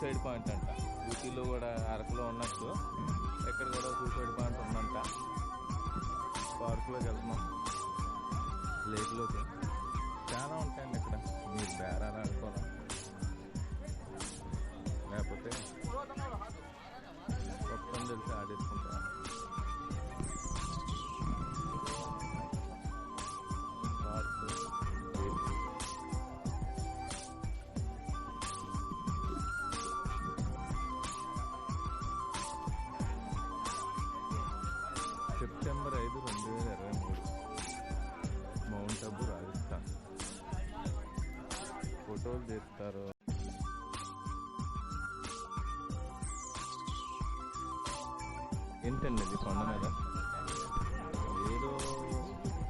Suicide point అంట. ఊటీలో కూడా అరకులో ఉన్నట్టు ఇక్కడ కూడా సూసైడ్ పాయింట్ ఉందంట. పార్కులోకి వెళ్తున్నాం, లేక్లోకి. చాలా ఉంటాయండి ఇక్కడ, మీరు బేరాలు ఆడుకోవాలి, లేకపోతే మొత్తం తెలిసి ఆడేసుకుంటా. Park September 5, 2023 mount Abu, Rajasthan. ఫోటోలు తీస్తారు. ఏంటండి ఇది కొండ మీద ఏదో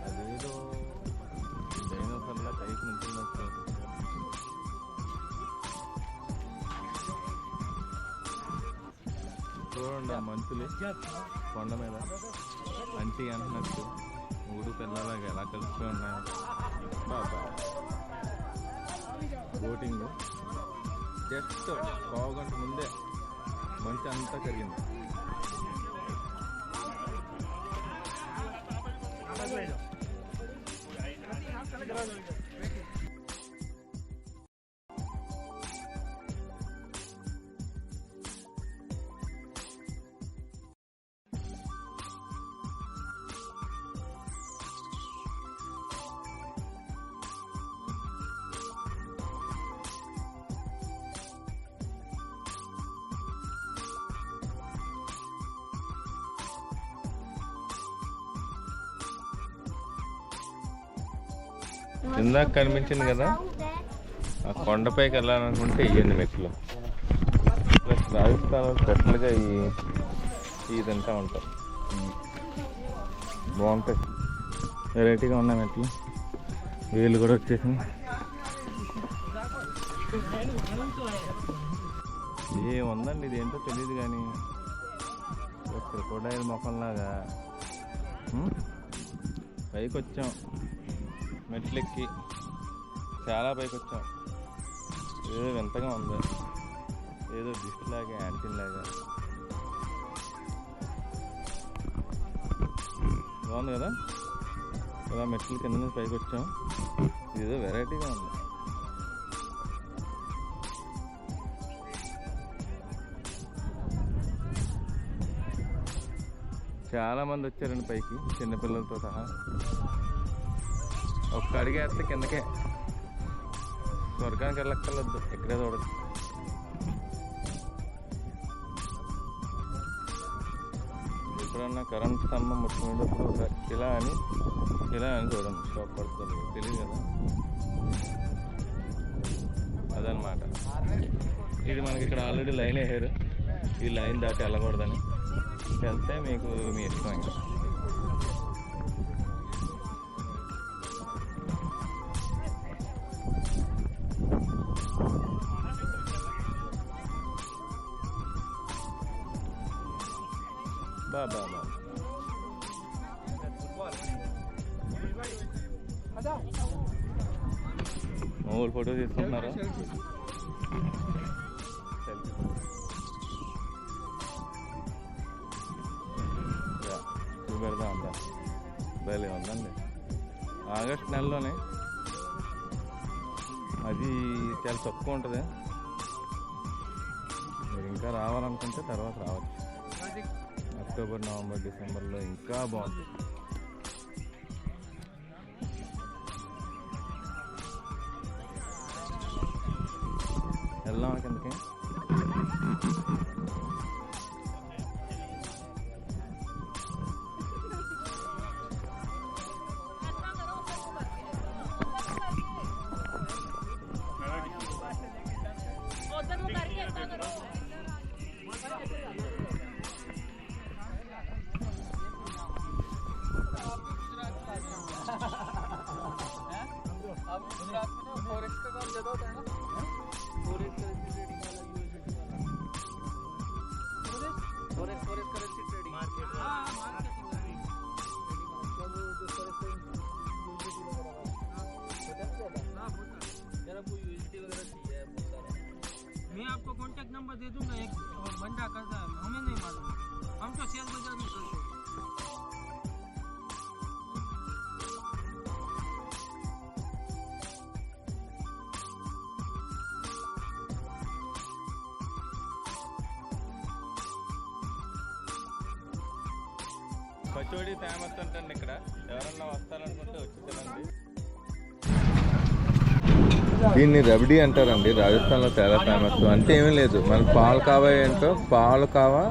అదేదో డైనోసార్లా పైకి నుంచున్నట్టు. చూడండి ఆ మంచులు కొండ మీద అంటీ అంటున్నట్టు 3 పిల్లలాగా ఎలా కలిసిపోయి ఉన్నాయి. బాబా బోటింగ్ జస్ట్ పావుగంట ముందే మంచి అంతా కరిగింది. ఇందాక కనిపించింది కదా ఆ కొండపైకి వెళ్ళాలనుకుంటే ఇవ్వండి మెట్లు. ప్లస్ రాజస్థాన్లో స్పెషల్గా ఈ తింటూ ఉంటారు, బాగుంటాయి, వెరైటీగా ఉన్నాయి మెట్లు. వీళ్ళు కూడా వచ్చేసింది. ఏముందండి ఇది ఏంటో తెలియదు కానీ క్రొకోడైల్ మొక్కల్లాగా పైకి వచ్చాం, మెట్లెక్కి చాలా పైకి వచ్చాం. ఏదో వింతగా ఉంది, ఏదో గిఫ్ట్ లాగా, యాంటీన్ లాగా బాగుంది కదా. ఇలా మెట్లు కింద నుంచి పైకి వచ్చాం, ఏదో వెరైటీగా ఉంది. చాలామంది వచ్చారండి పైకి, చిన్నపిల్లలతో సహా. ఒక్క అడిగే వేస్తే కిందకే, స్వర్గానికి వెళ్ళక్కర్లేదు, ఇక్కడే చూడదు. ఎప్పుడన్నా కరెంట్ స్తంభం ముట్టుకునేటప్పుడు ఇలా అని చూడండి, స్టాప్ పడుతుంది, తెలియదు కదా. అదనమాట. ఇది మనకి ఇక్కడ ఆల్రెడీ లైన్ వేసారు, ఈ లైన్ దాటి వెళ్ళకూడదని. వెళ్తే మీకు మీ ఇష్టం. ఇంకా బాబా మామూలు ఫోటో తీసుకుంటున్నారా? చూపెడదా అంతా భలే ఉందండి. ఆగస్ట్ నెలలోనే అది చాలా తక్కువ ఉంటుంది. మీరు ఇంకా రావాలనుకుంటే తర్వాత రావచ్చు. అక్టోబర్, నవంబర్, డిసెంబర్లో ఇంకా బాగుంటుంది. వెళ్దాం కిందకి. कॉन्टैक्ट नंबर दे दूंगा, एक बंदा करता है, हमें नहीं मालूम, हम तो शेयर बाजार में करते हैं। కచోడీ ఫేమస్ అంటండి ఇక్కడ, ఎవరన్నా వస్తారనుకుంటే వచ్చి తినండి. దీన్ని రబడీ అంటారండి, రాజస్థాన్లో చాలా ఫేమస్. అంటే ఏమీ లేదు, మనకు పాలు కావా ఏంటో, పాలు కావా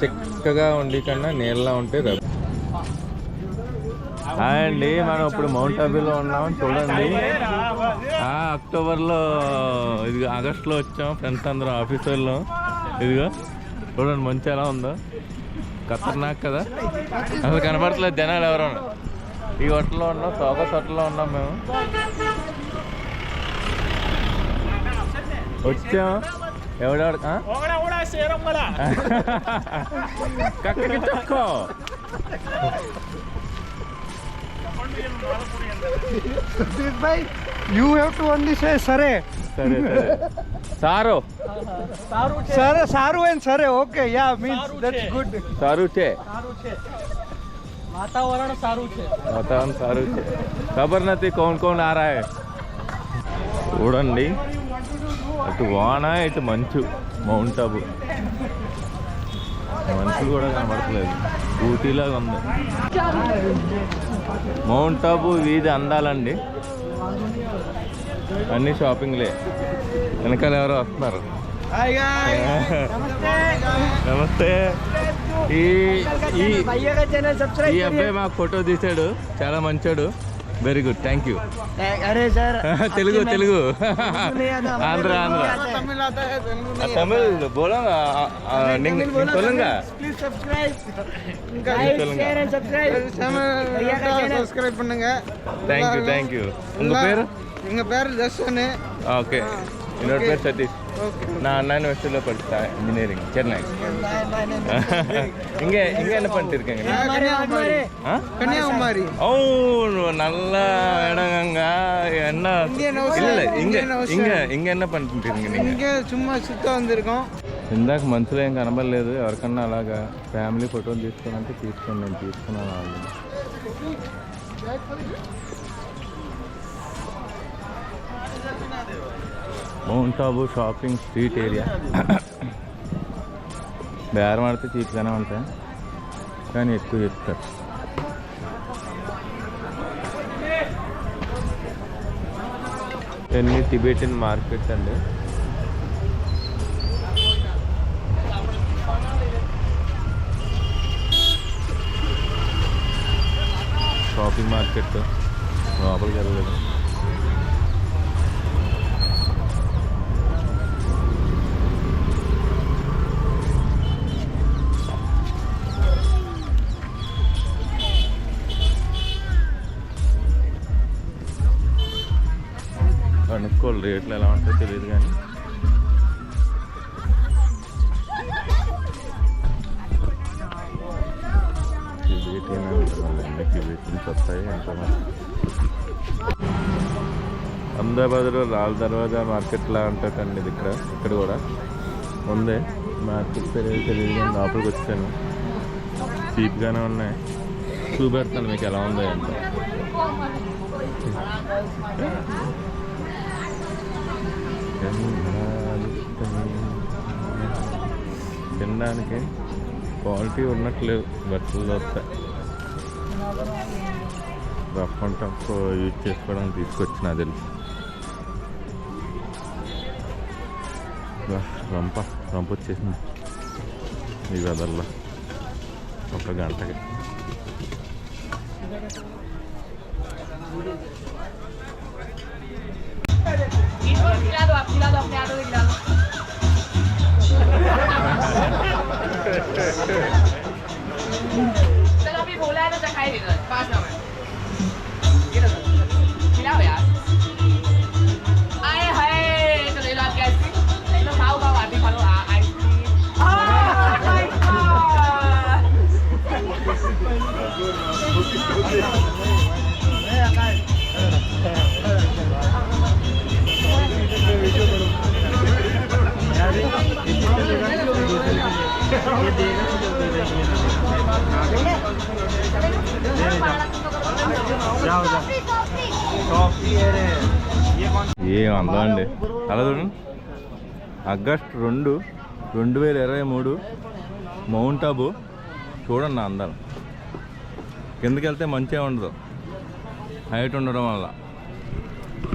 చిక్కగా ఉండి కన్నా నీళ్ళలా ఉంటే రబడీ. హాయ్ అండి, మనం ఇప్పుడు మౌంట్ అబూలో ఉన్నాం. చూడండి, అక్టోబర్లో ఇది ఆగస్టులో వచ్చాం ఫ్రెండ్స్ అందరం, ఆఫీసర్లో. ఇదిగో చూడండి మంచి ఎలా ఉందో, ఖతర్నాక్ కదా. అసలు కనబడట్లేదు జనాలు ఎవరో. ఈ హోటల్లో ఉన్నాం, సోగస్ హోటల్లో ఉన్నాం మేము. వచ్చాం ఎవడెవడ కక్కకి చక్కో. You have to only say sare. సరే సరే సారో Sare, saru and sare. Okay, yeah, means that's good. સારું છે, વાતાવરણ સારું છે. વાતાવરણ સારું છે. ખબર નથી કોણ કોણ આ રહા હે. చూడండి, అటు వాన ఇటు మంచు. మౌంట్ అబూ మంచు కూడా కనబడట్లేదు, ఊటీలాగా ఉంది. మౌంట్ అబూ వీధి అందాలండి, అన్ని షాపింగ్లే. వెనకాల ఎవరో వస్తున్నారు. నమస్తే. ఈ అబ్బాయి మాకు ఫోటో తీసాడు, చాలా మంచోడు. Very good, thank you. अरे सर, తెలుగు తెలుగు ఆంధ్ర ఆంధ్ర తమిళ్ బోలో சொல்லுங்க. please subscribe. share and subscribe பண்ணுங்க. Thank you. உங்க பேரு? எங்க பேர் தர்ஷன். ஓகே, என்னோட பேர் சதீஷ். நான் அண்ணா யூனிவர்சிட்டியில் படித்தேன், இன்ஜினியரிங், சென்னை. இங்கே என்ன பண்ணிட்டு இருக்கீங்க? கன்னியாகுமரி. ஓ, நல்ல இடங்க. என்ன இல்லை, இங்கே என்ன பண்ணிட்டு இருக்கீங்க நீங்கள்? இங்கே சும்மா சுத்த வந்திருக்கோம். ఇందాక మనసులో ఏం కనబడలేదు. ఎవరికన్నా అలాగా ఫ్యామిలీ ఫోటోలు తీసుకోవాలంటే తీసుకోండి, నేను తీసుకున్నాను already. Mount Abu shopping street area. బేరం ఆడితే చీప్గానే ఉంటాయి, కానీ ఎక్కువ చెప్తారు. ఎన్ని టిబెటియన్ మార్కెట్స్ అండి. షాపింగ్ మార్కెట్ లోపలికి వెళ్ళలేదు. కనుక్కోవాలి రేట్లు ఎలా ఉంటాయో తెలియదు, కానీ టిబెటియన్స్ వస్తాయి. అహ్మదాబాద్లో లాల్ దర్వాజా మార్కెట్ లా ఉంటుందండి ఇది. ఇక్కడ కూడా ఉంది మార్కెట్ పేరు తెలియదు, కానీ లోపలికి వచ్చాను. చీప్గానే ఉన్నాయి, చూపెడతాను మీకు ఎలా ఉందో ఏంటో. తినడానికి క్వాలిటీ ఉన్నట్లేదు, బట్టలు వస్తాయి. రఫ్ అండ్ టఫ్ యూజ్ చేసుకోవడానికి తీసుకొచ్చిన తెలుసు. రంప వచ్చేసింది ఈ వెదర్లో ఒక గంటకి. चलो अभी बोला है तो चखाई दे दो, पास ना मैं खिलाओ यार. आए हाय, चलो ये लो आपकी आइसक्रीम. लो खाओ आप भी खा लो आइसक्रीम. ఏం అందం అండి. అలా చూడండి, ఆగస్ట్ 2, 2023 మౌంట్ ఆబు. చూడండి అందరం. కిందకి వెళ్తే మంచిగా ఉండదు హైట్ ఉండడం వల్ల.